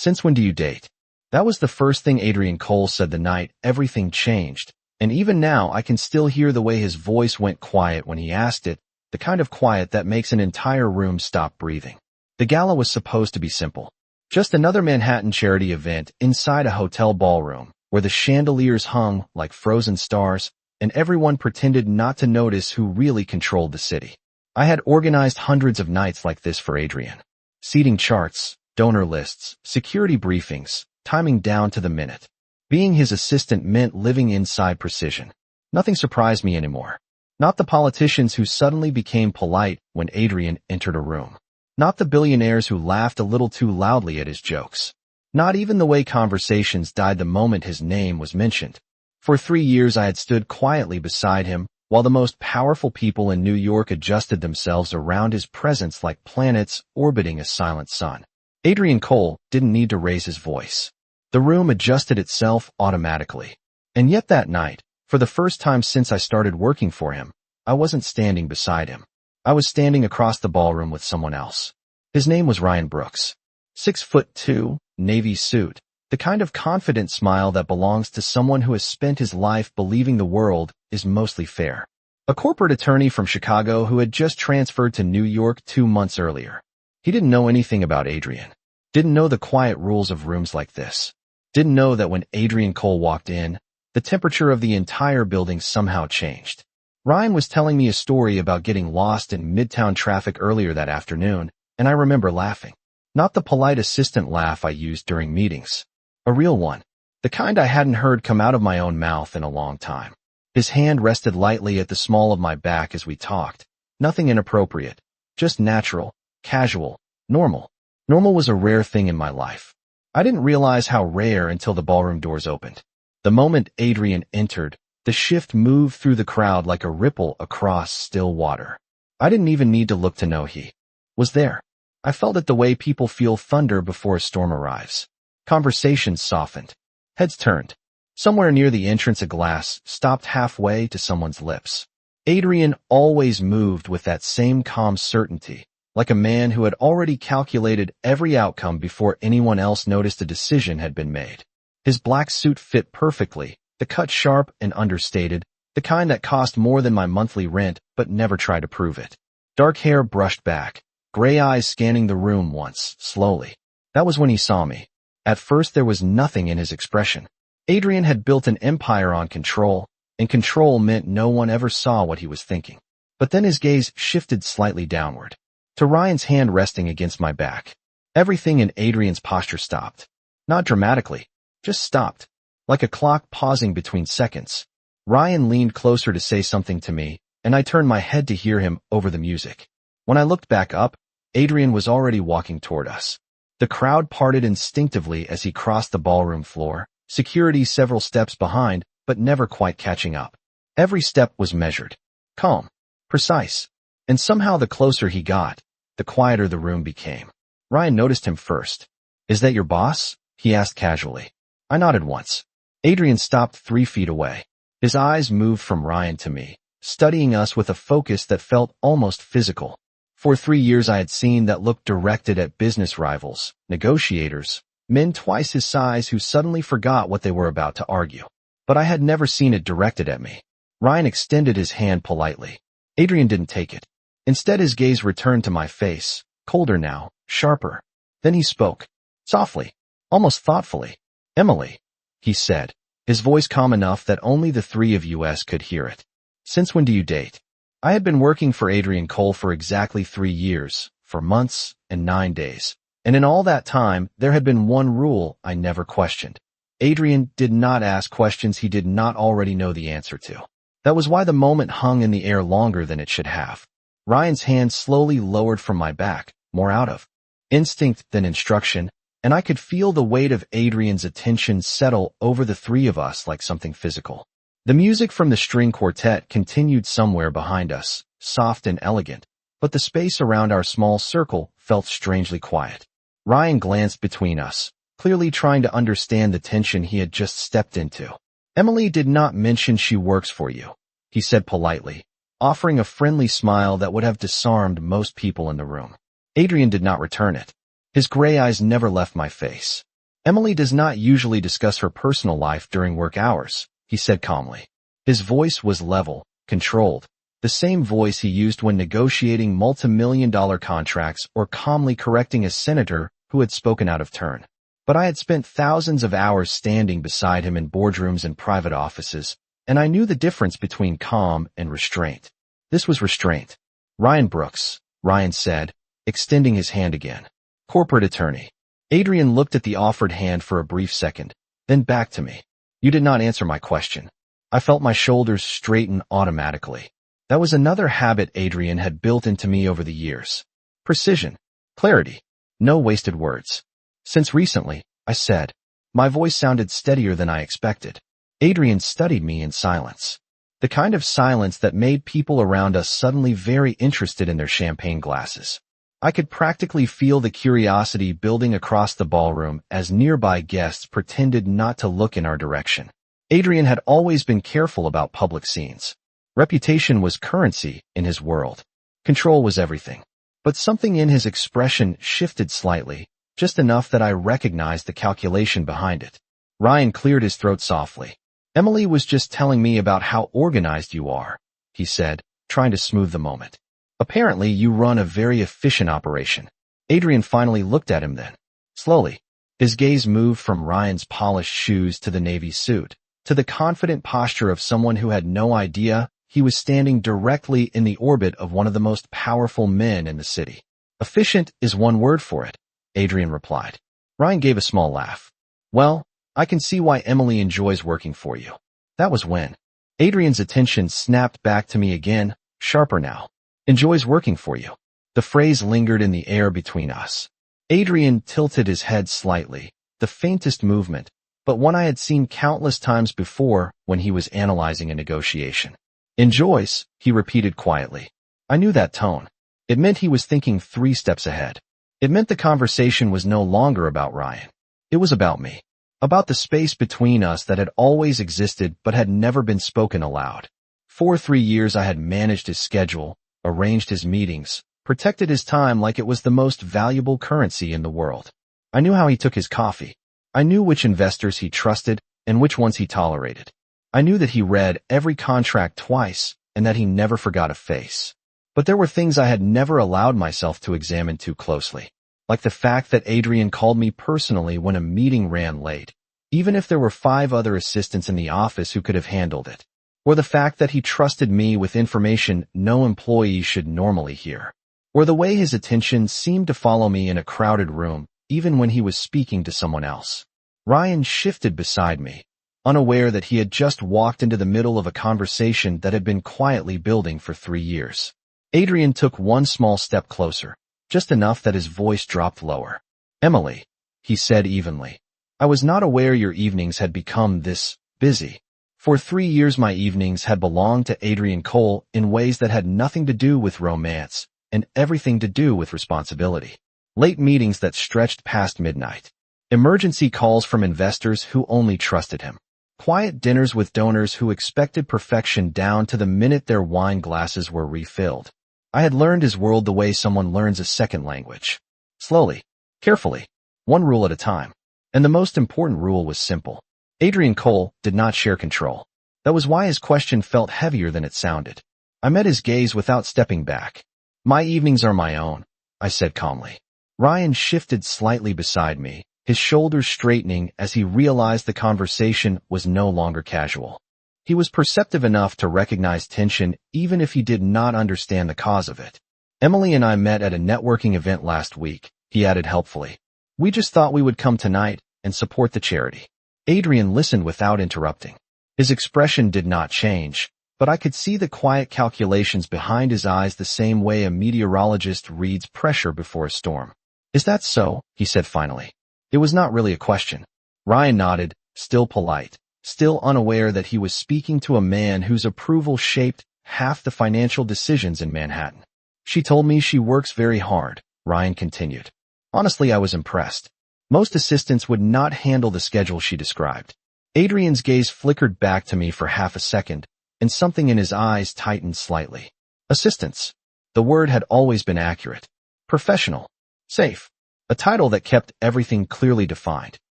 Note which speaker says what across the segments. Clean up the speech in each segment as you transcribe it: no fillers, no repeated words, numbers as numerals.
Speaker 1: Since when do you date? That was the first thing Adrian Cole said the night everything changed, and even now I can still hear the way his voice went quiet when he asked it, the kind of quiet that makes an entire room stop breathing. The gala was supposed to be simple. Just another Manhattan charity event inside a hotel ballroom, where the chandeliers hung like frozen stars, and everyone pretended not to notice who really controlled the city. I had organized hundreds of nights like this for Adrian. Seating charts, donor lists, security briefings, timing down to the minute. Being his assistant meant living inside precision. Nothing surprised me anymore. Not the politicians who suddenly became polite when Adrian entered a room. Not the billionaires who laughed a little too loudly at his jokes. Not even the way conversations died the moment his name was mentioned. For 3 years I had stood quietly beside him, while the most powerful people in New York adjusted themselves around his presence like planets orbiting a silent sun. Adrian Cole didn't need to raise his voice. The room adjusted itself automatically. And yet that night, for the first time since I started working for him, I wasn't standing beside him. I was standing across the ballroom with someone else. His name was Ryan Brooks. 6'2", navy suit, the kind of confident smile that belongs to someone who has spent his life believing the world is mostly fair. A corporate attorney from Chicago who had just transferred to New York 2 months earlier. He didn't know anything about Adrian. Didn't know the quiet rules of rooms like this. Didn't know that when Adrian Cole walked in, the temperature of the entire building somehow changed. Ryan was telling me a story about getting lost in Midtown traffic earlier that afternoon, and I remember laughing. Not the polite assistant laugh I used during meetings. A real one. The kind I hadn't heard come out of my own mouth in a long time. His hand rested lightly at the small of my back as we talked. Nothing inappropriate. Just natural, casual, normal. Normal was a rare thing in my life. I didn't realize how rare until the ballroom doors opened. The moment Adrian entered, the shift moved through the crowd like a ripple across still water. I didn't even need to look to know he was there. I felt it the way people feel thunder before a storm arrives. Conversations softened. Heads turned. Somewhere near the entrance a glass stopped halfway to someone's lips. Adrian always moved with that same calm certainty, like a man who had already calculated every outcome before anyone else noticed a decision had been made. His black suit fit perfectly, the cut sharp and understated, the kind that cost more than my monthly rent but never tried to prove it. Dark hair brushed back, gray eyes scanning the room once, slowly. That was when he saw me. At first there was nothing in his expression. Adrian had built an empire on control, and control meant no one ever saw what he was thinking. But then his gaze shifted slightly downward, to Ryan's hand resting against my back. Everything in Adrian's posture stopped. Not dramatically, just stopped, like a clock pausing between seconds. Ryan leaned closer to say something to me, and I turned my head to hear him over the music. When I looked back up, Adrian was already walking toward us. The crowd parted instinctively as he crossed the ballroom floor, security several steps behind, but never quite catching up. Every step was measured, calm, precise, and somehow the closer he got, the quieter the room became. Ryan noticed him first. "Is that your boss?" he asked casually. I nodded once. Adrian stopped 3 feet away. His eyes moved from Ryan to me, studying us with a focus that felt almost physical. For 3 years I had seen that look directed at business rivals, negotiators, men twice his size who suddenly forgot what they were about to argue. But I had never seen it directed at me. Ryan extended his hand politely. Adrian didn't take it. Instead his gaze returned to my face, colder now, sharper. Then he spoke, softly, almost thoughtfully. "Emily," he said, his voice calm enough that only the 3 of us could hear it. "Since when do you date?" I had been working for Adrian Cole for exactly 3 years, for months and 9 days. And in all that time, there had been one rule I never questioned. Adrian did not ask questions he did not already know the answer to. That was why the moment hung in the air longer than it should have. Ryan's hand slowly lowered from my back, more out of instinct than instruction, and I could feel the weight of Adrian's attention settle over the 3 of us like something physical. The music from the string quartet continued somewhere behind us, soft and elegant, but the space around our small circle felt strangely quiet. Ryan glanced between us, clearly trying to understand the tension he had just stepped into. "Emily did not mention she works for you," he said politely, offering a friendly smile that would have disarmed most people in the room. Adrian did not return it. His gray eyes never left my face. Emily does not usually discuss her personal life during work hours, he said calmly. His voice was level, controlled, the same voice he used when negotiating multi-million-dollar contracts or calmly correcting a senator who had spoken out of turn. But I had spent thousands of hours standing beside him in boardrooms and private offices, and I knew the difference between calm and restraint. This was restraint. Ryan Brooks, Ryan said, extending his hand again. Corporate attorney. Adrian looked at the offered hand for a brief second, then back to me. You did not answer my question. I felt my shoulders straighten automatically. That was another habit Adrian had built into me over the years. Precision. Clarity. No wasted words. Since recently, I said. My voice sounded steadier than I expected. Adrian studied me in silence. The kind of silence that made people around us suddenly very interested in their champagne glasses. I could practically feel the curiosity building across the ballroom as nearby guests pretended not to look in our direction. Adrian had always been careful about public scenes. Reputation was currency in his world. Control was everything. But something in his expression shifted slightly, just enough that I recognized the calculation behind it. Ryan cleared his throat softly. Emily was just telling me about how organized you are, he said, trying to smooth the moment. Apparently, you run a very efficient operation. Adrian finally looked at him then. Slowly, his gaze moved from Ryan's polished shoes to the navy suit, to the confident posture of someone who had no idea he was standing directly in the orbit of one of the most powerful men in the city. Efficient is one word for it, Adrian replied. Ryan gave a small laugh. Well, I can see why Emily enjoys working for you. That was when. Adrian's attention snapped back to me again, sharper now. Enjoys working for you. The phrase lingered in the air between us. Adrian tilted his head slightly, the faintest movement, but one I had seen countless times before when he was analyzing a negotiation. Enjoys, he repeated quietly. I knew that tone. It meant he was thinking 3 steps ahead. It meant the conversation was no longer about Ryan. It was about me. About the space between us that had always existed but had never been spoken aloud. For 3 years I had managed his schedule, arranged his meetings, protected his time like it was the most valuable currency in the world. I knew how he took his coffee. I knew which investors he trusted and which ones he tolerated. I knew that he read every contract twice and that he never forgot a face. But there were things I had never allowed myself to examine too closely, like the fact that Adrian called me personally when a meeting ran late, even if there were 5 other assistants in the office who could have handled it. Or the fact that he trusted me with information no employee should normally hear. Or the way his attention seemed to follow me in a crowded room, even when he was speaking to someone else. Ryan shifted beside me, unaware that he had just walked into the middle of a conversation that had been quietly building for 3 years. Adrian took one small step closer, just enough that his voice dropped lower. Emily, he said evenly, I was not aware your evenings had become this busy. For 3 years my evenings had belonged to Adrian Cole in ways that had nothing to do with romance and everything to do with responsibility. Late meetings that stretched past midnight. Emergency calls from investors who only trusted him. Quiet dinners with donors who expected perfection down to the minute their wine glasses were refilled. I had learned his world the way someone learns a second language. Slowly, carefully, one rule at a time. And the most important rule was simple. Adrian Cole did not share control. That was why his question felt heavier than it sounded. I met his gaze without stepping back. My evenings are my own, I said calmly. Ryan shifted slightly beside me, his shoulders straightening as he realized the conversation was no longer casual. He was perceptive enough to recognize tension even if he did not understand the cause of it. Emily and I met at a networking event last week, he added helpfully. We just thought we would come tonight and support the charity. Adrian listened without interrupting. His expression did not change, but I could see the quiet calculations behind his eyes the same way a meteorologist reads pressure before a storm. Is that so? He said finally. It was not really a question. Ryan nodded, still polite, still unaware that he was speaking to a man whose approval shaped half the financial decisions in Manhattan. She told me she works very hard, Ryan continued. Honestly, I was impressed. Most assistants would not handle the schedule she described. Adrian's gaze flickered back to me for half a second, and something in his eyes tightened slightly. Assistants. The word had always been accurate. Professional. Safe. A title that kept everything clearly defined.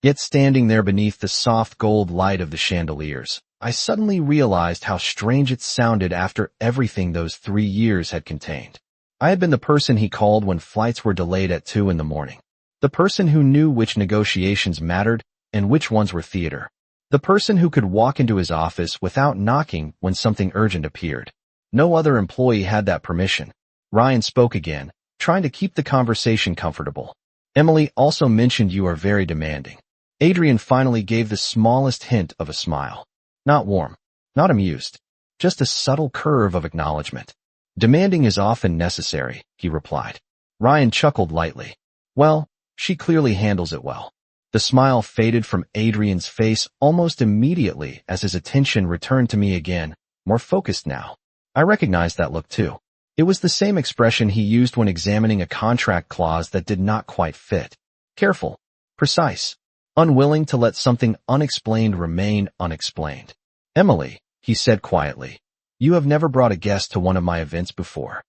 Speaker 1: Yet standing there beneath the soft gold light of the chandeliers, I suddenly realized how strange it sounded after everything those 3 years had contained. I had been the person he called when flights were delayed at 2 in the morning. The person who knew which negotiations mattered and which ones were theater. The person who could walk into his office without knocking when something urgent appeared. No other employee had that permission. Ryan spoke again, trying to keep the conversation comfortable. Emily also mentioned you are very demanding. Adrian finally gave the smallest hint of a smile. Not warm, not amused, just a subtle curve of acknowledgement. Demanding is often necessary, he replied. Ryan chuckled lightly. Well, she clearly handles it well. The smile faded from Adrian's face almost immediately as his attention returned to me again, more focused now. I recognized that look too. It was the same expression he used when examining a contract clause that did not quite fit. Careful, precise, unwilling to let something unexplained remain unexplained. Emily, he said quietly, you have never brought a guest to one of my events before.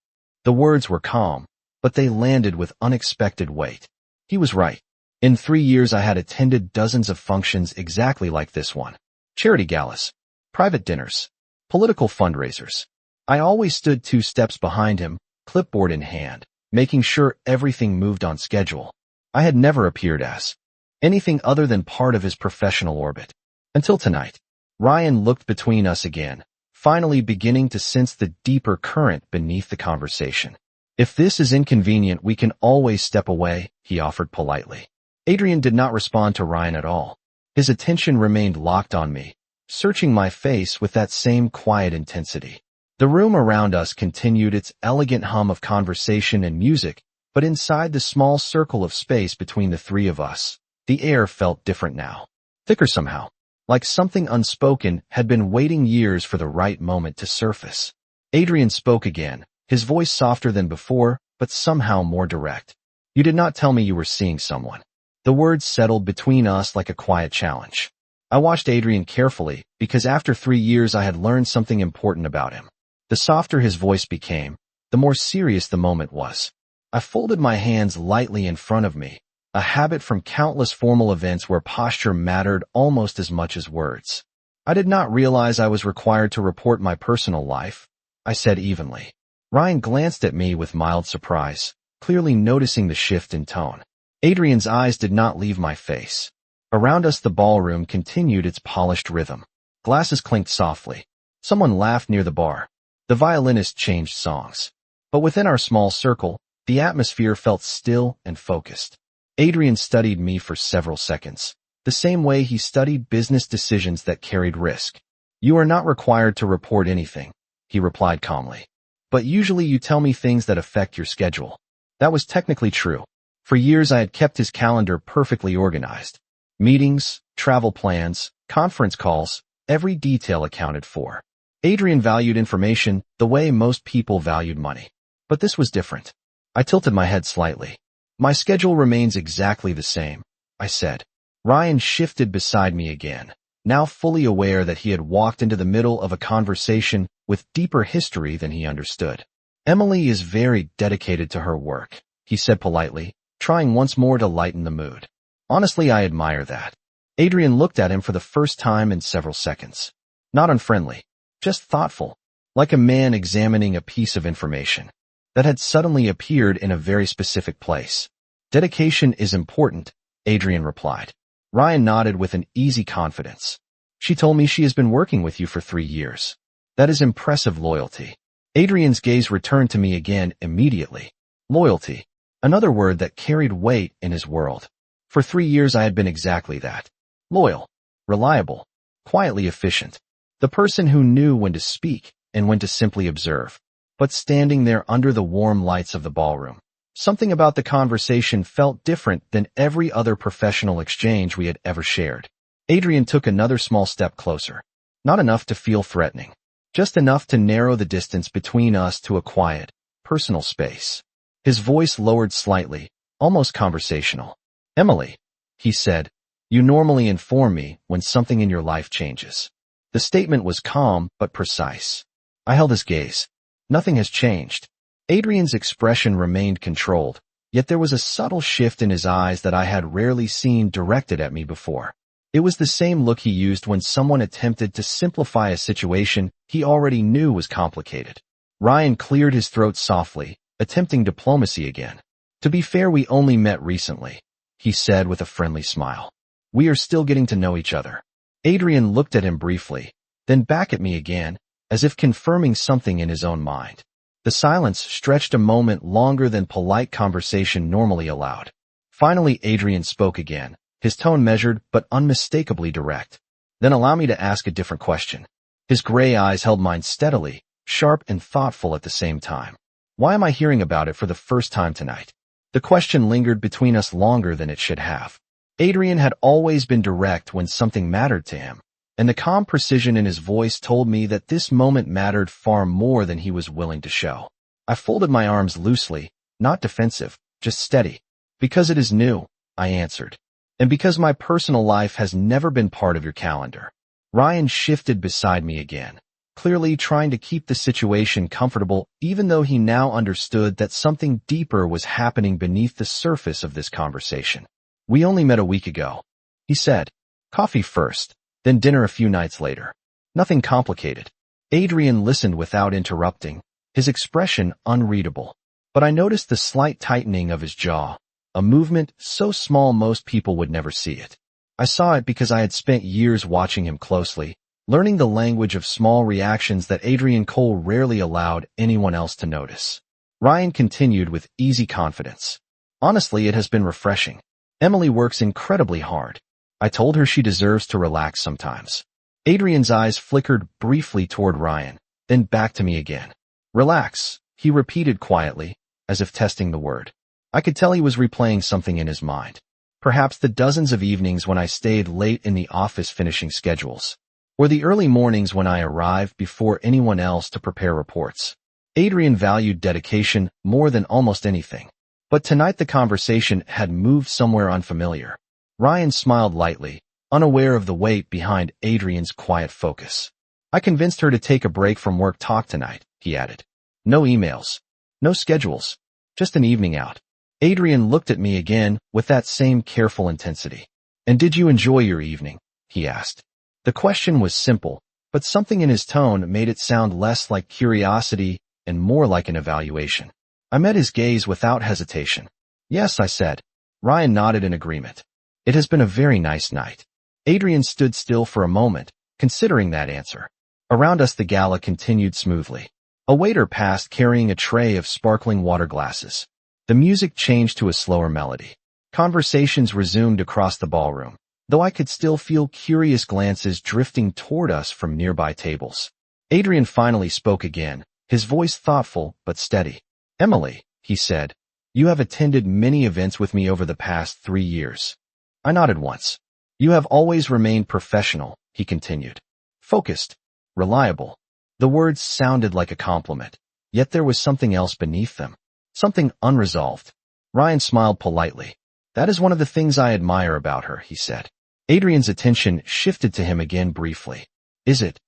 Speaker 1: The words were calm, but they landed with unexpected weight. He was right. In 3 years I had attended dozens of functions exactly like this one. Charity galas, private dinners, political fundraisers. I always stood 2 steps behind him, clipboard in hand, making sure everything moved on schedule. I had never appeared as anything other than part of his professional orbit. Until tonight. Ryan looked between us again, finally beginning to sense the deeper current beneath the conversation. If this is inconvenient, we can always step away, he offered politely. Adrian did not respond to Ryan at all. His attention remained locked on me, searching my face with that same quiet intensity. The room around us continued its elegant hum of conversation and music, but inside the small circle of space between the 3 of us, the air felt different now. Thicker somehow. Like something unspoken had been waiting years for the right moment to surface. Adrian spoke again, his voice softer than before, but somehow more direct. You did not tell me you were seeing someone. The words settled between us like a quiet challenge. I watched Adrian carefully, because after 3 years I had learned something important about him. The softer his voice became, the more serious the moment was. I folded my hands lightly in front of me, a habit from countless formal events where posture mattered almost as much as words. I did not realize I was required to report my personal life, I said evenly. Ryan glanced at me with mild surprise, clearly noticing the shift in tone. Adrian's eyes did not leave my face. Around us the ballroom continued its polished rhythm. Glasses clinked softly. Someone laughed near the bar. The violinist changed songs. But within our small circle, the atmosphere felt still and focused. Adrian studied me for several seconds, the same way he studied business decisions that carried risk. You are not required to report anything, he replied calmly. But usually you tell me things that affect your schedule. That was technically true. For years I had kept his calendar perfectly organized. Meetings, travel plans, conference calls, every detail accounted for. Adrian valued information the way most people valued money. But this was different. I tilted my head slightly. My schedule remains exactly the same, I said. Ryan shifted beside me again, now fully aware that he had walked into the middle of a conversation with deeper history than he understood. Emily is very dedicated to her work, he said politely, trying once more to lighten the mood. Honestly, I admire that. Adrian looked at him for the first time in several seconds. Not unfriendly, just thoughtful, like a man examining a piece of information that had suddenly appeared in a very specific place. Dedication is important, Adrian replied. Ryan nodded with an easy confidence. She told me she has been working with you for 3 years. That is impressive loyalty. Adrian's gaze returned to me again immediately. Loyalty, another word that carried weight in his world. For 3 years I had been exactly that. Loyal, reliable, quietly efficient. The person who knew when to speak and when to simply observe. But standing there under the warm lights of the ballroom, something about the conversation felt different than every other professional exchange we had ever shared. Adrian took another small step closer. Not enough to feel threatening. Just enough to narrow the distance between us to a quiet, personal space. His voice lowered slightly, almost conversational. Emily, he said, you normally inform me when something in your life changes. The statement was calm but precise. I held his gaze. Nothing has changed. Adrian's expression remained controlled, Yet there was a subtle shift in his eyes that I had rarely seen directed at me before. It was the same look he used when someone attempted to simplify a situation he already knew was complicated. Ryan cleared his throat softly, attempting diplomacy again. "To be fair, we only met recently," he said with a friendly smile. "We are still getting to know each other." Adrian looked at him briefly, then back at me again, as if confirming something in his own mind. The silence stretched a moment longer than polite conversation normally allowed. Finally, Adrian spoke again, his tone measured but unmistakably direct. "Then allow me to ask a different question." His gray eyes held mine steadily, sharp and thoughtful at the same time. "Why am I hearing about it for the first time tonight?" The question lingered between us longer than it should have. Adrian had always been direct when something mattered to him, and the calm precision in his voice told me that this moment mattered far more than he was willing to show. I folded my arms loosely, not defensive, just steady. "Because it is new," I answered. "And because my personal life has never been part of your calendar." Ryan shifted beside me again, clearly trying to keep the situation comfortable, even though he now understood that something deeper was happening beneath the surface of this conversation. "We only met a week ago," he said. "Coffee first, then dinner a few nights later. Nothing complicated." Adrian listened without interrupting, his expression unreadable. But I noticed the slight tightening of his jaw, a movement so small most people would never see it. I saw it because I had spent years watching him closely, learning the language of small reactions that Adrian Cole rarely allowed anyone else to notice. Ryan continued with easy confidence. "Honestly, it has been refreshing. Emily works incredibly hard. I told her she deserves to relax sometimes." Adrian's eyes flickered briefly toward Ryan, then back to me again. "Relax," he repeated quietly, as if testing the word. I could tell he was replaying something in his mind. Perhaps the dozens of evenings when I stayed late in the office finishing schedules, or the early mornings when I arrived before anyone else to prepare reports. Adrian valued dedication more than almost anything. But tonight the conversation had moved somewhere unfamiliar. Ryan smiled lightly, unaware of the weight behind Adrian's quiet focus. "I convinced her to take a break from work talk tonight," he added. "No emails, no schedules, just an evening out." Adrian looked at me again with that same careful intensity. "And did you enjoy your evening?" he asked. The question was simple, but something in his tone made it sound less like curiosity and more like an evaluation. I met his gaze without hesitation. "Yes," I said. Ryan nodded in agreement. "It has been a very nice night." Adrian stood still for a moment, considering that answer. Around us the gala continued smoothly. A waiter passed carrying a tray of sparkling water glasses. The music changed to a slower melody. Conversations resumed across the ballroom, though I could still feel curious glances drifting toward us from nearby tables. Adrian finally spoke again, his voice thoughtful but steady. "Emily," he said, "you have attended many events with me over the past 3 years." I nodded once. "You have always remained professional," he continued. "Focused, reliable." The words sounded like a compliment, yet there was something else beneath them. Something unresolved. Ryan smiled politely. "That is one of the things I admire about her," he said. Adrian's attention shifted to him again briefly. "Is it?"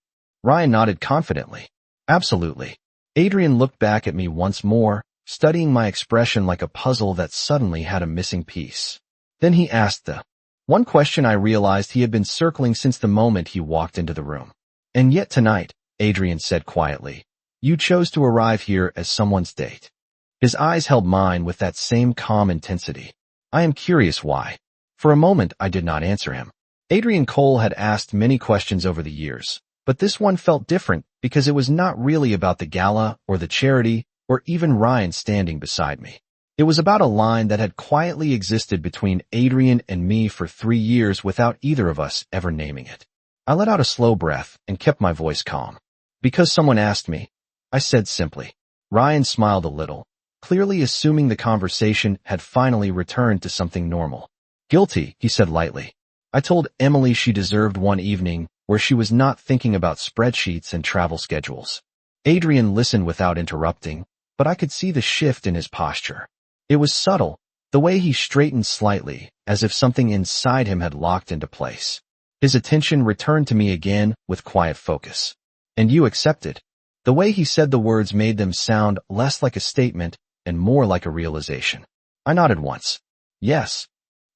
Speaker 1: Ryan nodded confidently. "Absolutely." Adrian looked back at me once more, studying my expression like a puzzle that suddenly had a missing piece. Then he asked the one question I realized he had been circling since the moment he walked into the room. "And yet tonight," Adrian said quietly, "you chose to arrive here as someone's date." His eyes held mine with that same calm intensity. "I am curious why." For a moment I did not answer him. Adrian Cole had asked many questions over the years, but this one felt different because it was not really about the gala or the charity or even Ryan standing beside me. It was about a line that had quietly existed between Adrian and me for 3 years without either of us ever naming it. I let out a slow breath and kept my voice calm. "Because someone asked me," I said simply. Ryan smiled a little, clearly assuming the conversation had finally returned to something normal. "Guilty," he said lightly. "I told Emily she deserved one evening where she was not thinking about spreadsheets and travel schedules." Adrian listened without interrupting, but I could see the shift in his posture. It was subtle, the way he straightened slightly, as if something inside him had locked into place. His attention returned to me again with quiet focus. "And you accepted." The way he said the words made them sound less like a statement and more like a realization. I nodded once. Yes.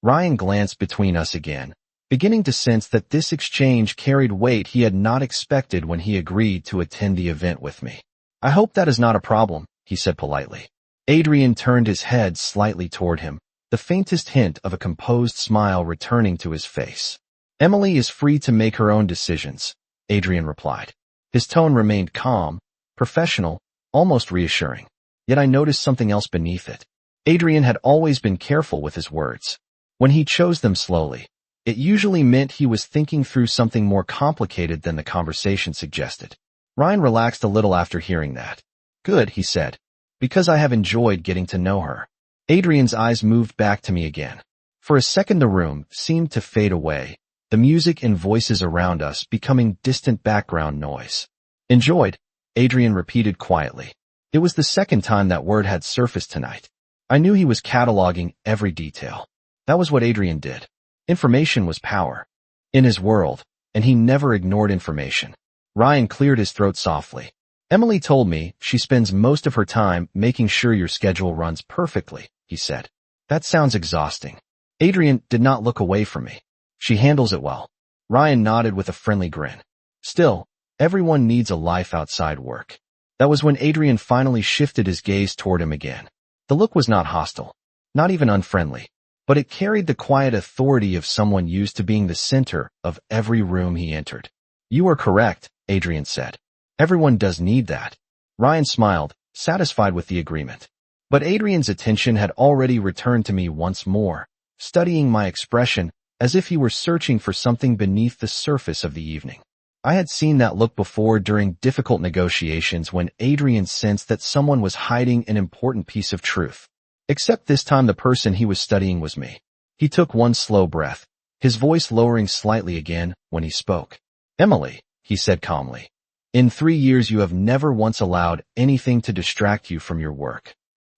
Speaker 1: Ryan glanced between us again, beginning to sense that this exchange carried weight he had not expected when he agreed to attend the event with me. I hope that is not a problem, he said politely. Adrian turned his head slightly toward him, the faintest hint of a composed smile returning to his face. Emily is free to make her own decisions, Adrian replied. His tone remained calm, professional, almost reassuring. Yet I noticed something else beneath it. Adrian had always been careful with his words. When he chose them slowly, it usually meant he was thinking through something more complicated than the conversation suggested. Ryan relaxed a little after hearing that. Good, he said, because I have enjoyed getting to know her. Adrian's eyes moved back to me again. For a second the room seemed to fade away, the music and voices around us becoming distant background noise. Enjoyed, Adrian repeated quietly. It was the second time that word had surfaced tonight. I knew he was cataloging every detail. That was what Adrian did. Information was power. In his world, and he never ignored information. Ryan cleared his throat softly. Emily told me she spends most of her time making sure your schedule runs perfectly, he said. That sounds exhausting. Adrian did not look away from me. She handles it well. Ryan nodded with a friendly grin. Still, everyone needs a life outside work. That was when Adrian finally shifted his gaze toward him again. The look was not hostile, not even unfriendly, but it carried the quiet authority of someone used to being the center of every room he entered. You are correct, Adrian said. Everyone does need that. Ryan smiled, satisfied with the agreement. But Adrian's attention had already returned to me once more, studying my expression as if he were searching for something beneath the surface of the evening. I had seen that look before during difficult negotiations when Adrian sensed that someone was hiding an important piece of truth. Except this time the person he was studying was me. He took one slow breath, his voice lowering slightly again when he spoke. Emily, he said calmly, in 3 years you have never once allowed anything to distract you from your work.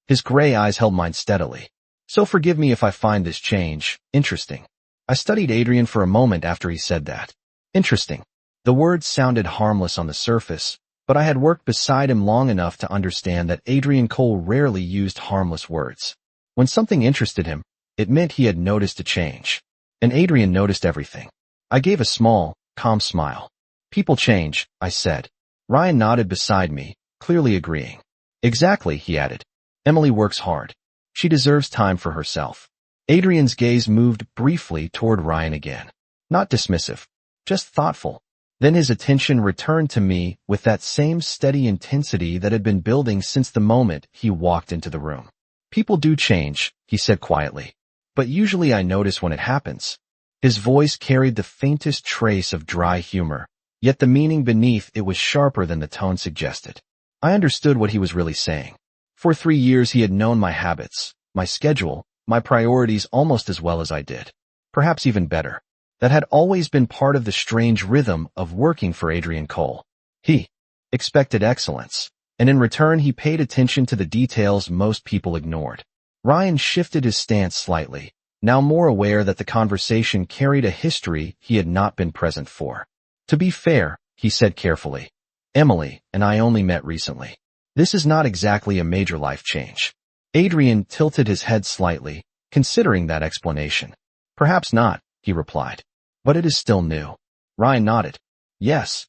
Speaker 1: His gray eyes held mine steadily. So forgive me if I find this change interesting. I studied Adrian for a moment after he said that. Interesting. The words sounded harmless on the surface, but I had worked beside him long enough to understand that Adrian Cole rarely used harmless words. When something interested him, it meant he had noticed a change. And Adrian noticed everything. I gave a small, calm smile. People change, I said. Ryan nodded beside me, clearly agreeing. Exactly, he added. Emily works hard. She deserves time for herself. Adrian's gaze moved briefly toward Ryan again. Not dismissive, just thoughtful. Then his attention returned to me with that same steady intensity that had been building since the moment he walked into the room. People do change, he said quietly. But usually I notice when it happens. His voice carried the faintest trace of dry humor, yet the meaning beneath it was sharper than the tone suggested. I understood what he was really saying. For 3 years he had known my habits, my schedule, my priorities almost as well as I did. Perhaps even better. That had always been part of the strange rhythm of working for Adrian Cole. He expected excellence, and in return he paid attention to the details most people ignored. Ryan shifted his stance slightly, now more aware that the conversation carried a history he had not been present for. To be fair, he said carefully, Emily and I only met recently. This is not exactly a major life change. Adrian tilted his head slightly, considering that explanation. Perhaps not, he replied. But it is still new. Ryan nodded. Yes.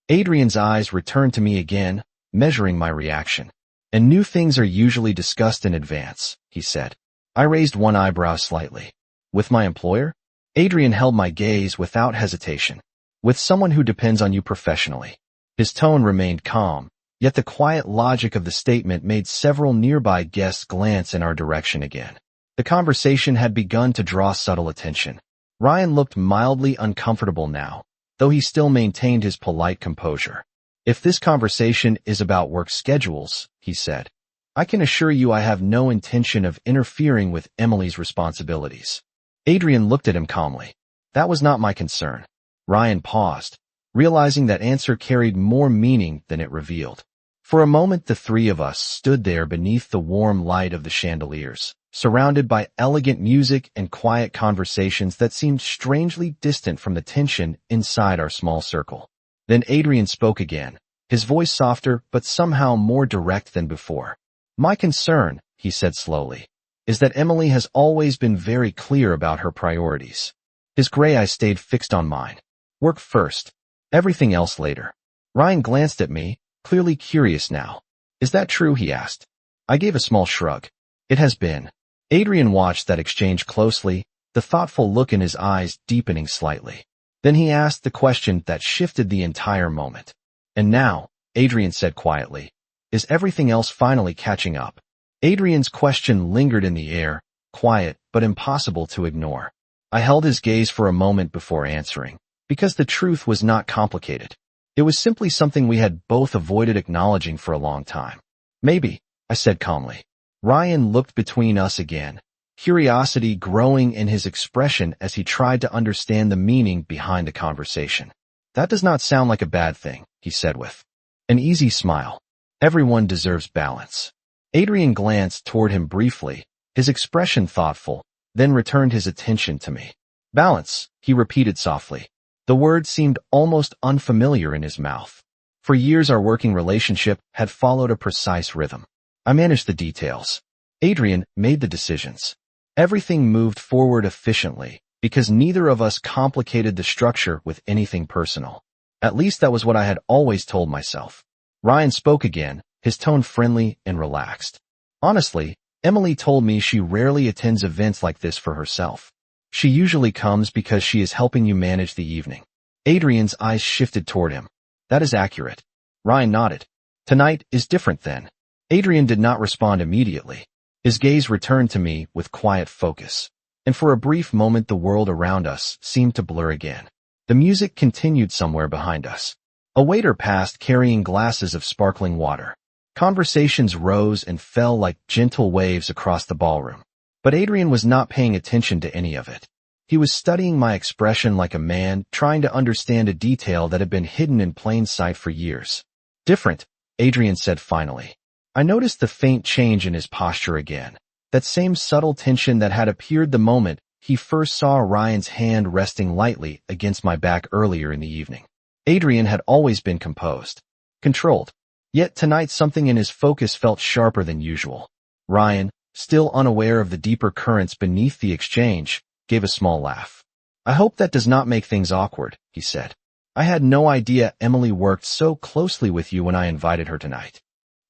Speaker 1: Adrian's eyes returned to me again, measuring my reaction. And new things are usually discussed in advance, he said. I raised one eyebrow slightly. With my employer? Adrian held my gaze without hesitation. With someone who depends on you professionally. His tone remained calm, yet the quiet logic of the statement made several nearby guests glance in our direction again. The conversation had begun to draw subtle attention. Ryan looked mildly uncomfortable now, though he still maintained his polite composure. If this conversation is about work schedules, he said, I can assure you I have no intention of interfering with Emily's responsibilities. Adrian looked at him calmly. That was not my concern. Ryan paused, realizing that answer carried more meaning than it revealed. For a moment the three of us stood there beneath the warm light of the chandeliers, surrounded by elegant music and quiet conversations that seemed strangely distant from the tension inside our small circle. Then Adrian spoke again, his voice softer but somehow more direct than before. My concern, he said slowly, is that Emily has always been very clear about her priorities. His gray eyes stayed fixed on mine. Work first. Everything else later. Ryan glanced at me, clearly curious now. Is that true? He asked. I gave a small shrug. It has been. Adrian watched that exchange closely, the thoughtful look in his eyes deepening slightly. Then he asked the question that shifted the entire moment. And now, Adrian said quietly, is everything else finally catching up? Adrian's question lingered in the air, quiet but impossible to ignore. I held his gaze for a moment before answering, because the truth was not complicated. It was simply something we had both avoided acknowledging for a long time. Maybe, I said calmly. Ryan looked between us again, curiosity growing in his expression as he tried to understand the meaning behind the conversation. That does not sound like a bad thing, he said with an easy smile. Everyone deserves balance. Adrian glanced toward him briefly, his expression thoughtful, then returned his attention to me. Balance, he repeated softly. The word seemed almost unfamiliar in his mouth. For years our working relationship had followed a precise rhythm. I managed the details. Adrian made the decisions. Everything moved forward efficiently, because neither of us complicated the structure with anything personal. At least that was what I had always told myself. Ryan spoke again, his tone friendly and relaxed. Honestly, Emily told me she rarely attends events like this for herself. She usually comes because she is helping you manage the evening. Adrian's eyes shifted toward him. That is accurate. Ryan nodded. Tonight is different then. Adrian did not respond immediately. His gaze returned to me with quiet focus. And for a brief moment the world around us seemed to blur again. The music continued somewhere behind us. A waiter passed carrying glasses of sparkling water. Conversations rose and fell like gentle waves across the ballroom. But Adrian was not paying attention to any of it. He was studying my expression like a man trying to understand a detail that had been hidden in plain sight for years. Different, Adrian said finally. I noticed the faint change in his posture again. That same subtle tension that had appeared the moment he first saw Ryan's hand resting lightly against my back earlier in the evening. Adrian had always been composed, controlled. Yet tonight something in his focus felt sharper than usual. Ryan, still unaware of the deeper currents beneath the exchange, gave a small laugh. I hope that does not make things awkward, he said. I had no idea Emily worked so closely with you when I invited her tonight.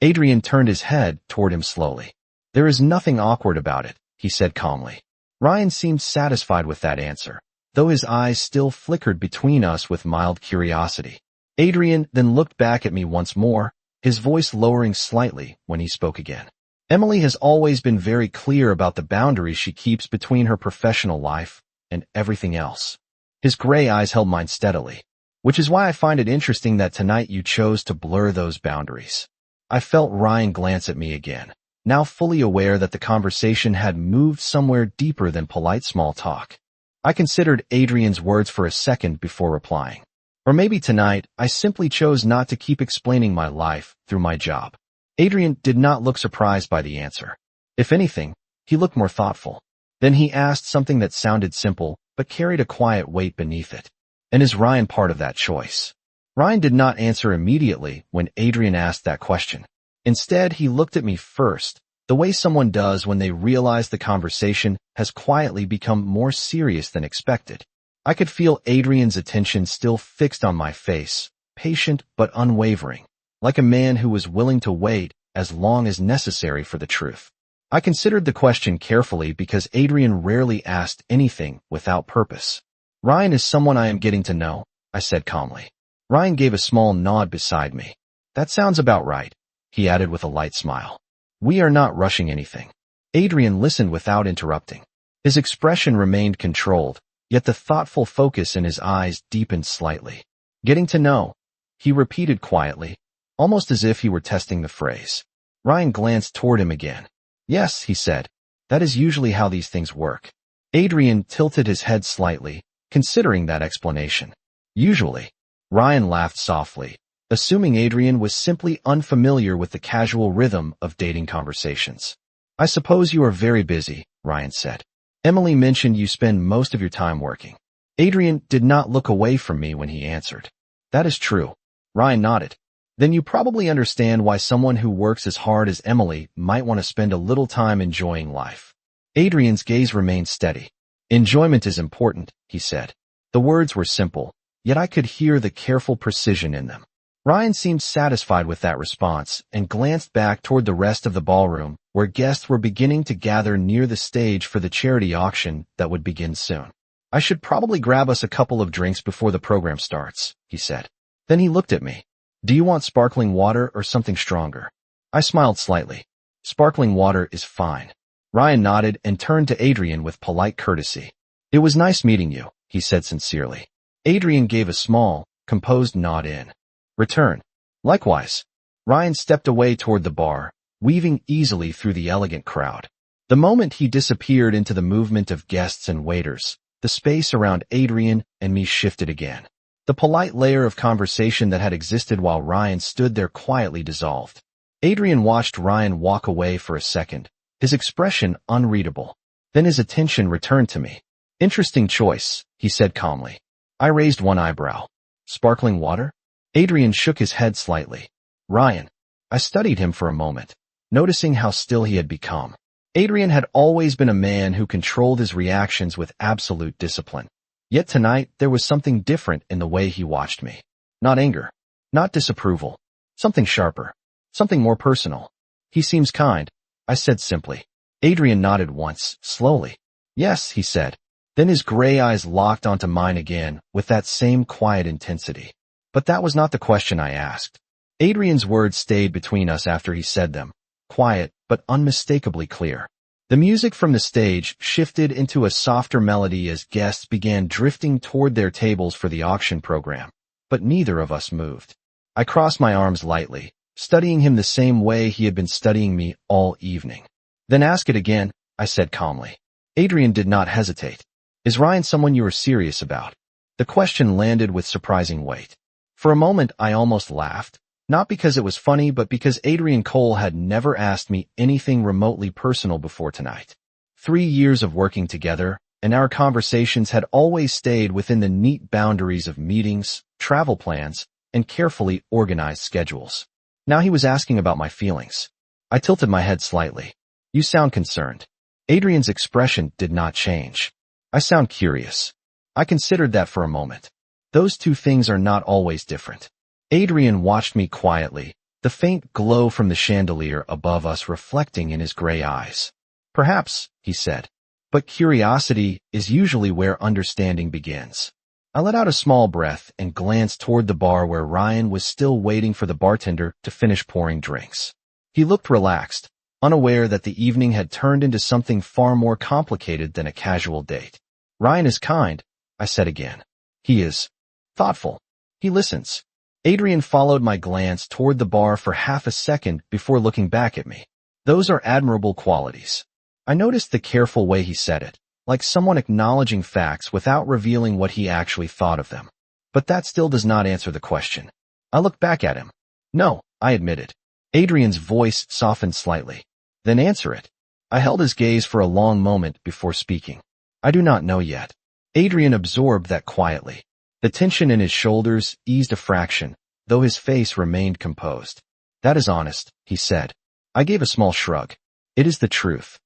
Speaker 1: Adrian turned his head toward him slowly. There is nothing awkward about it, he said calmly. Ryan seemed satisfied with that answer, though his eyes still flickered between us with mild curiosity. Adrian then looked back at me once more, his voice lowering slightly when he spoke again. Emily has always been very clear about the boundaries she keeps between her professional life and everything else. His gray eyes held mine steadily, which is why I find it interesting that tonight you chose to blur those boundaries. I felt Ryan glance at me again, now fully aware that the conversation had moved somewhere deeper than polite small talk. I considered Adrian's words for a second before replying. Or maybe tonight, I simply chose not to keep explaining my life through my job. Adrian did not look surprised by the answer. If anything, he looked more thoughtful. Then he asked something that sounded simple, but carried a quiet weight beneath it. And is Ryan part of that choice? Ryan did not answer immediately when Adrian asked that question. Instead, he looked at me first, the way someone does when they realize the conversation has quietly become more serious than expected. I could feel Adrian's attention still fixed on my face, patient but unwavering, like a man who was willing to wait as long as necessary for the truth. I considered the question carefully because Adrian rarely asked anything without purpose. Ryan is someone I am getting to know, I said calmly. Ryan gave a small nod beside me. That sounds about right, he added with a light smile. We are not rushing anything. Adrian listened without interrupting. His expression remained controlled, yet the thoughtful focus in his eyes deepened slightly. Getting to know, he repeated quietly, almost as if he were testing the phrase. Ryan glanced toward him again. Yes, he said. That is usually how these things work. Adrian tilted his head slightly, considering that explanation. Usually. Ryan laughed softly, assuming Adrian was simply unfamiliar with the casual rhythm of dating conversations. I suppose you are very busy, Ryan said. Emily mentioned you spend most of your time working. Adrian did not look away from me when he answered. That is true. Ryan nodded. Then you probably understand why someone who works as hard as Emily might want to spend a little time enjoying life. Adrian's gaze remained steady. Enjoyment is important, he said. The words were simple, yet I could hear the careful precision in them. Ryan seemed satisfied with that response and glanced back toward the rest of the ballroom, where guests were beginning to gather near the stage for the charity auction that would begin soon. I should probably grab us a couple of drinks before the program starts, he said. Then he looked at me. Do you want sparkling water or something stronger? I smiled slightly. Sparkling water is fine. Ryan nodded and turned to Adrian with polite courtesy. It was nice meeting you, he said sincerely. Adrian gave a small, composed nod in return. Likewise. Ryan stepped away toward the bar, weaving easily through the elegant crowd. The moment he disappeared into the movement of guests and waiters, the space around Adrian and me shifted again. The polite layer of conversation that had existed while Ryan stood there quietly dissolved. Adrian watched Ryan walk away for a second, his expression unreadable. Then his attention returned to me. Interesting choice, he said calmly. I raised one eyebrow. Sparkling water? Adrian shook his head slightly. Ryan. I studied him for a moment, noticing how still he had become. Adrian had always been a man who controlled his reactions with absolute discipline. Yet tonight there was something different in the way he watched me. Not anger. Not disapproval. Something sharper. Something more personal. He seems kind, I said simply. Adrian nodded once, slowly. Yes, he said. Then his gray eyes locked onto mine again with that same quiet intensity. But that was not the question I asked. Adrian's words stayed between us after he said them, quiet but unmistakably clear. The music from the stage shifted into a softer melody as guests began drifting toward their tables for the auction program, but neither of us moved. I crossed my arms lightly, studying him the same way he had been studying me all evening. Then ask it again, I said calmly. Adrian did not hesitate. Is Ryan someone you are serious about? The question landed with surprising weight. For a moment I almost laughed, not because it was funny but because Adrian Cole had never asked me anything remotely personal before tonight. 3 years of working together, and our conversations had always stayed within the neat boundaries of meetings, travel plans, and carefully organized schedules. Now he was asking about my feelings. I tilted my head slightly. You sound concerned. Adrian's expression did not change. I sound curious. I considered that for a moment. Those two things are not always different. Adrian watched me quietly, the faint glow from the chandelier above us reflecting in his gray eyes. Perhaps, he said, but curiosity is usually where understanding begins. I let out a small breath and glanced toward the bar where Ryan was still waiting for the bartender to finish pouring drinks. He looked relaxed, unaware that the evening had turned into something far more complicated than a casual date. Ryan is kind, I said again. He is thoughtful. He listens. Adrian followed my glance toward the bar for half a second before looking back at me. Those are admirable qualities. I noticed the careful way he said it, like someone acknowledging facts without revealing what he actually thought of them. But that still does not answer the question. I looked back at him. No, I admitted. Adrian's voice softened slightly. Then answer it. I held his gaze for a long moment before speaking. I do not know yet. Adrian absorbed that quietly. The tension in his shoulders eased a fraction, though his face remained composed. That is honest, he said. I gave a small shrug. It is the truth.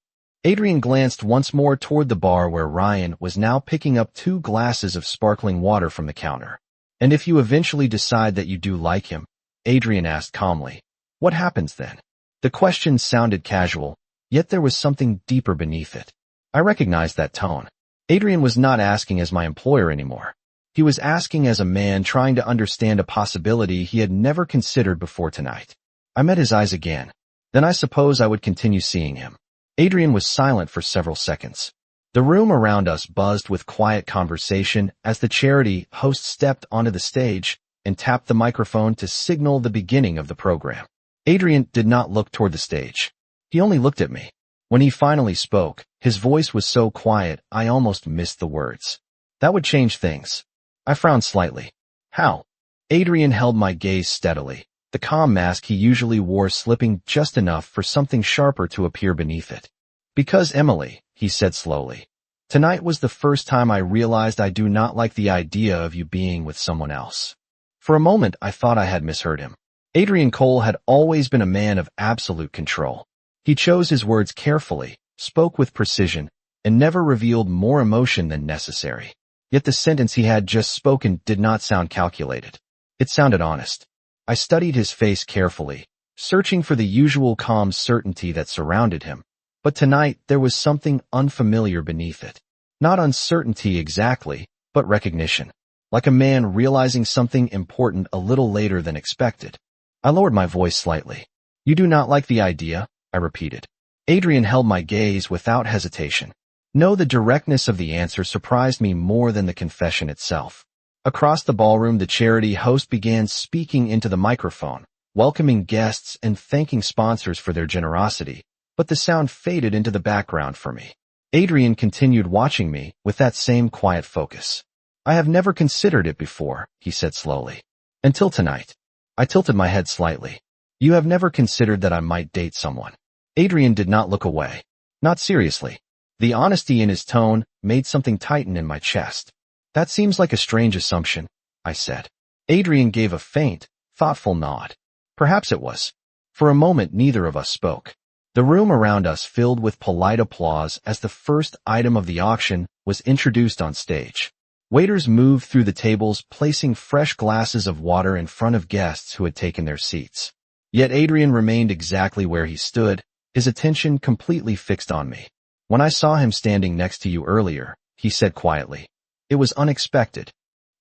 Speaker 1: Adrian glanced once more toward the bar where Ryan was now picking up 2 glasses of sparkling water from the counter. And if you eventually decide that you do like him, Adrian asked calmly, what happens then? The question sounded casual, yet there was something deeper beneath it. I recognized that tone. Adrian was not asking as my employer anymore. He was asking as a man trying to understand a possibility he had never considered before tonight. I met his eyes again. Then I suppose I would continue seeing him. Adrian was silent for several seconds. The room around us buzzed with quiet conversation as the charity host stepped onto the stage and tapped the microphone to signal the beginning of the program. Adrian did not look toward the stage. He only looked at me. When he finally spoke, his voice was so quiet I almost missed the words. That would change things. I frowned slightly. How? Adrian held my gaze steadily, the calm mask he usually wore slipping just enough for something sharper to appear beneath it. Because Emily, he said slowly, tonight was the first time I realized I do not like the idea of you being with someone else. For a moment I thought I had misheard him. Adrian Cole had always been a man of absolute control. He chose his words carefully, spoke with precision, and never revealed more emotion than necessary. Yet the sentence he had just spoken did not sound calculated. It sounded honest. I studied his face carefully, searching for the usual calm certainty that surrounded him. But tonight there was something unfamiliar beneath it. Not uncertainty exactly, but recognition. Like a man realizing something important a little later than expected. I lowered my voice slightly. "You do not like the idea?" I repeated. Adrian held my gaze without hesitation. No, the directness of the answer surprised me more than the confession itself. Across the ballroom, the charity host began speaking into the microphone, welcoming guests and thanking sponsors for their generosity, but the sound faded into the background for me. Adrian continued watching me with that same quiet focus. "I have never considered it before," he said slowly. "Until tonight." I tilted my head slightly. "You have never considered that I might date someone?" Adrian did not look away. Not seriously. The honesty in his tone made something tighten in my chest. "That seems like a strange assumption," I said. Adrian gave a faint, thoughtful nod. Perhaps it was. For a moment, neither of us spoke. The room around us filled with polite applause as the first item of the auction was introduced on stage. Waiters moved through the tables, placing fresh glasses of water in front of guests who had taken their seats. Yet Adrian remained exactly where he stood, his attention completely fixed on me. "When I saw him standing next to you earlier," he said quietly, "it was unexpected."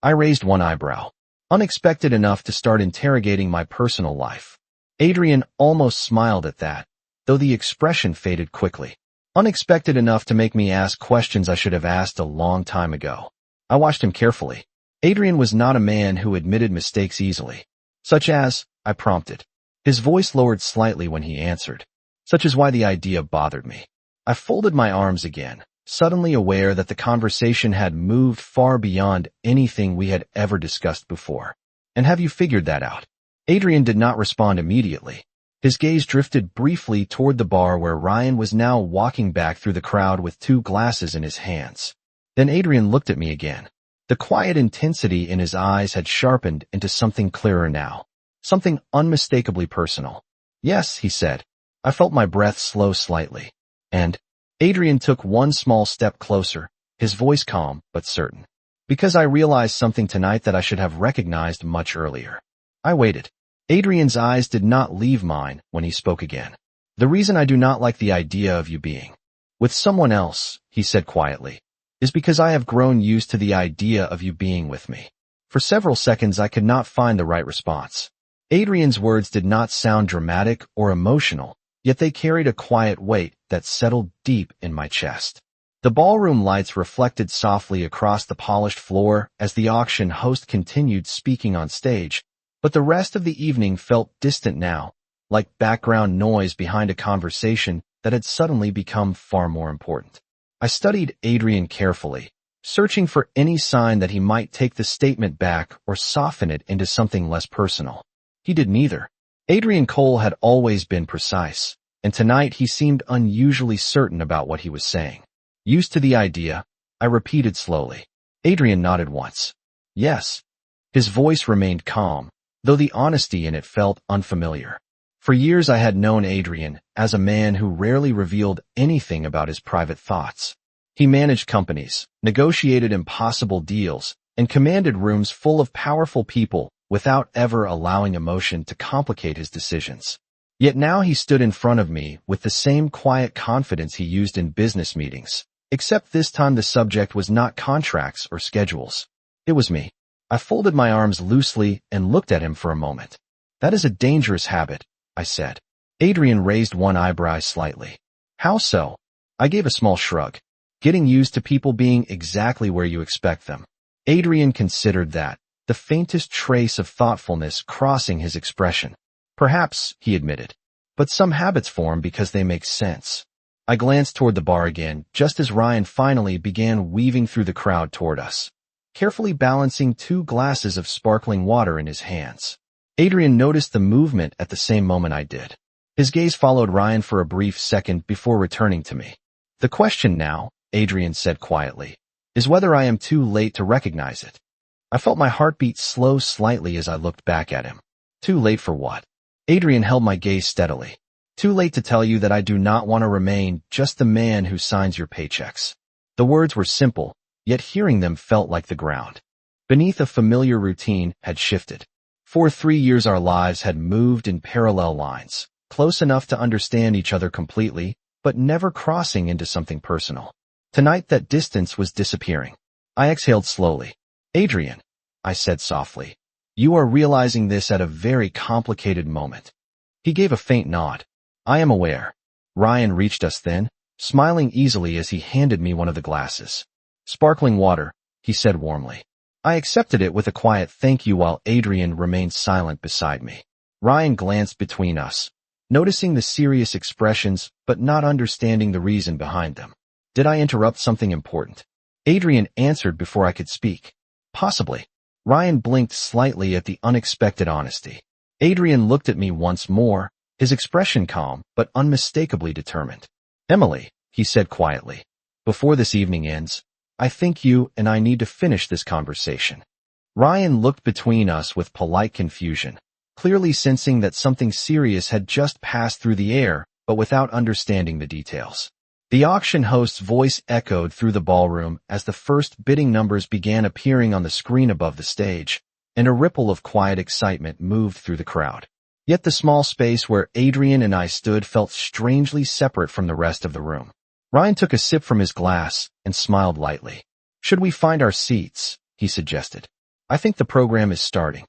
Speaker 1: I raised one eyebrow. Unexpected enough to start interrogating my personal life. Adrian almost smiled at that, though the expression faded quickly. Unexpected enough to make me ask questions I should have asked a long time ago. I watched him carefully. Adrian was not a man who admitted mistakes easily. "Such as?" I prompted. His voice lowered slightly when he answered. "Such is why the idea bothered me." I folded my arms again, suddenly aware that the conversation had moved far beyond anything we had ever discussed before. "And have you figured that out?" Adrian did not respond immediately. His gaze drifted briefly toward the bar where Ryan was now walking back through the crowd with 2 glasses in his hands. Then Adrian looked at me again. The quiet intensity in his eyes had sharpened into something clearer now. Something unmistakably personal. "Yes," he said. I felt my breath slow slightly. "And?" Adrian took one small step closer, his voice calm but certain. "Because I realized something tonight that I should have recognized much earlier." I waited. Adrian's eyes did not leave mine when he spoke again. "The reason I do not like the idea of you being with someone else," he said quietly, "is because I have grown used to the idea of you being with me." For several seconds I could not find the right response. Adrian's words did not sound dramatic or emotional, yet they carried a quiet weight that settled deep in my chest. The ballroom lights reflected softly across the polished floor as the auction host continued speaking on stage, but the rest of the evening felt distant now, like background noise behind a conversation that had suddenly become far more important. I studied Adrian carefully, searching for any sign that he might take the statement back or soften it into something less personal. He did neither. Adrian Cole had always been precise, and tonight he seemed unusually certain about what he was saying. "Used to the idea," I repeated slowly. Adrian nodded once. "Yes." His voice remained calm, though the honesty in it felt unfamiliar. For years I had known Adrian as a man who rarely revealed anything about his private thoughts. He managed companies, negotiated impossible deals, and commanded rooms full of powerful people without ever allowing emotion to complicate his decisions. Yet now he stood in front of me with the same quiet confidence he used in business meetings, except this time the subject was not contracts or schedules. It was me. I folded my arms loosely and looked at him for a moment. "That is a dangerous habit," I said. Adrian raised one eyebrow slightly. "How so?" I gave a small shrug. "Getting used to people being exactly where you expect them." Adrian considered that, the faintest trace of thoughtfulness crossing his expression. "Perhaps," he admitted. "But some habits form because they make sense." I glanced toward the bar again, just as Ryan finally began weaving through the crowd toward us, carefully balancing 2 glasses of sparkling water in his hands. Adrian noticed the movement at the same moment I did. His gaze followed Ryan for a brief second before returning to me. "The question now," Adrian said quietly, "is whether I am too late to recognize it." I felt my heartbeat slow slightly as I looked back at him. Too late for what? Adrian held my gaze steadily. Too late to tell you that I do not want to remain just the man who signs your paychecks. The words were simple, yet hearing them felt like the ground beneath a familiar routine had shifted. For 3 years our lives had moved in parallel lines, close enough to understand each other completely, but never crossing into something personal. Tonight that distance was disappearing. I exhaled slowly. Adrian, I said softly, you are realizing this at a very complicated moment. He gave a faint nod. I am aware. Ryan reached us then, smiling easily as he handed me one of the glasses. Sparkling water, he said warmly. I accepted it with a quiet thank you while Adrian remained silent beside me. Ryan glanced between us, noticing the serious expressions but not understanding the reason behind them. Did I interrupt something important? Adrian answered before I could speak. Possibly. Ryan blinked slightly at the unexpected honesty. Adrian looked at me once more, his expression calm but unmistakably determined. Emily, he said quietly, before this evening ends, I think you and I need to finish this conversation. Ryan looked between us with polite confusion, clearly sensing that something serious had just passed through the air, but without understanding the details. The auction host's voice echoed through the ballroom as the first bidding numbers began appearing on the screen above the stage, and a ripple of quiet excitement moved through the crowd. Yet the small space where Adrian and I stood felt strangely separate from the rest of the room. Ryan took a sip from his glass and smiled lightly. Should we find our seats? He suggested. I think the program is starting.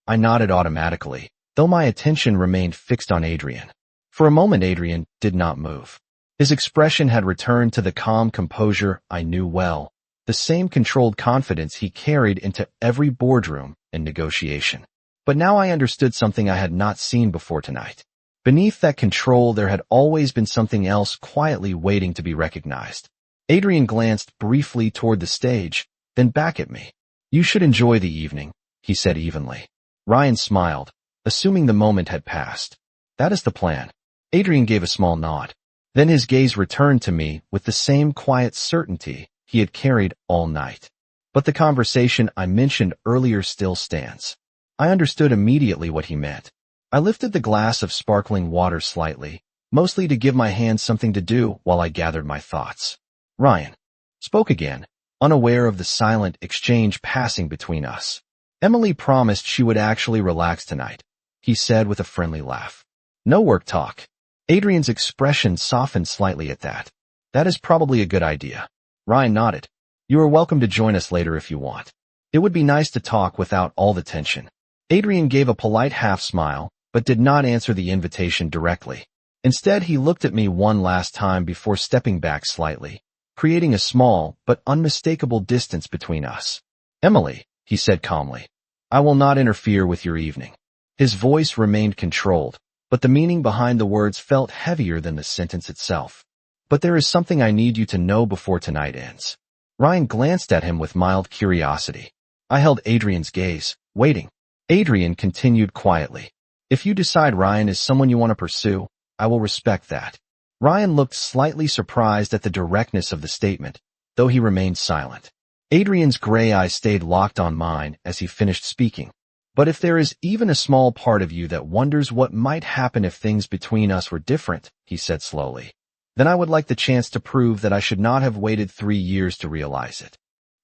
Speaker 1: I nodded automatically, though my attention remained fixed on Adrian. For a moment Adrian did not move. His expression had returned to the calm composure I knew well, the same controlled confidence he carried into every boardroom and negotiation. But now I understood something I had not seen before tonight. Beneath that control there had always been something else quietly waiting to be recognized. Adrian glanced briefly toward the stage, then back at me. You should enjoy the evening, he said evenly. Ryan smiled, assuming the moment had passed. That is the plan. Adrian gave a small nod. Then his gaze returned to me with the same quiet certainty he had carried all night. But the conversation I mentioned earlier still stands. I understood immediately what he meant. I lifted the glass of sparkling water slightly, mostly to give my hands something to do while I gathered my thoughts. Ryan spoke again, unaware of the silent exchange passing between us. Emily promised she would actually relax tonight, he said with a friendly laugh. No work talk. Adrian's expression softened slightly at that. That is probably a good idea. Ryan nodded. You are welcome to join us later if you want. It would be nice to talk without all the tension. Adrian gave a polite half smile, but did not answer the invitation directly. Instead, he looked at me one last time before stepping back slightly, creating a small but unmistakable distance between us. Emily, he said calmly, I will not interfere with your evening. His voice remained controlled, but the meaning behind the words felt heavier than the sentence itself. But there is something I need you to know before tonight ends. Ryan glanced at him with mild curiosity. I held Adrian's gaze, waiting. Adrian continued quietly. If you decide Ryan is someone you want to pursue, I will respect that. Ryan looked slightly surprised at the directness of the statement, though he remained silent. Adrian's gray eyes stayed locked on mine as he finished speaking. But if there is even a small part of you that wonders what might happen if things between us were different, he said slowly, then I would like the chance to prove that I should not have waited 3 years to realize it.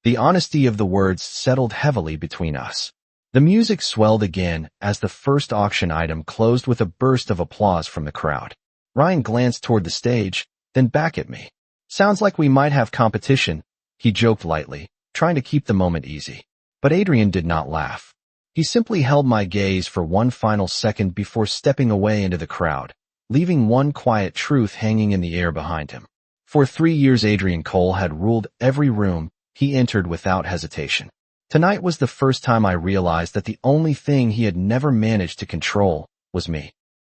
Speaker 1: The honesty of the words settled heavily between us. The music swelled again as the first auction item closed with a burst of applause from the crowd. Ryan glanced toward the stage, then back at me. Sounds like we might have competition, he joked lightly, trying to keep the moment easy. But Adrian did not laugh. He simply held my gaze for one final second before stepping away into the crowd, leaving one quiet truth hanging in the air behind him. For 3 years Adrian Cole had ruled every room he entered without hesitation. Tonight was the first time I realized that the only thing he had never managed to control was me.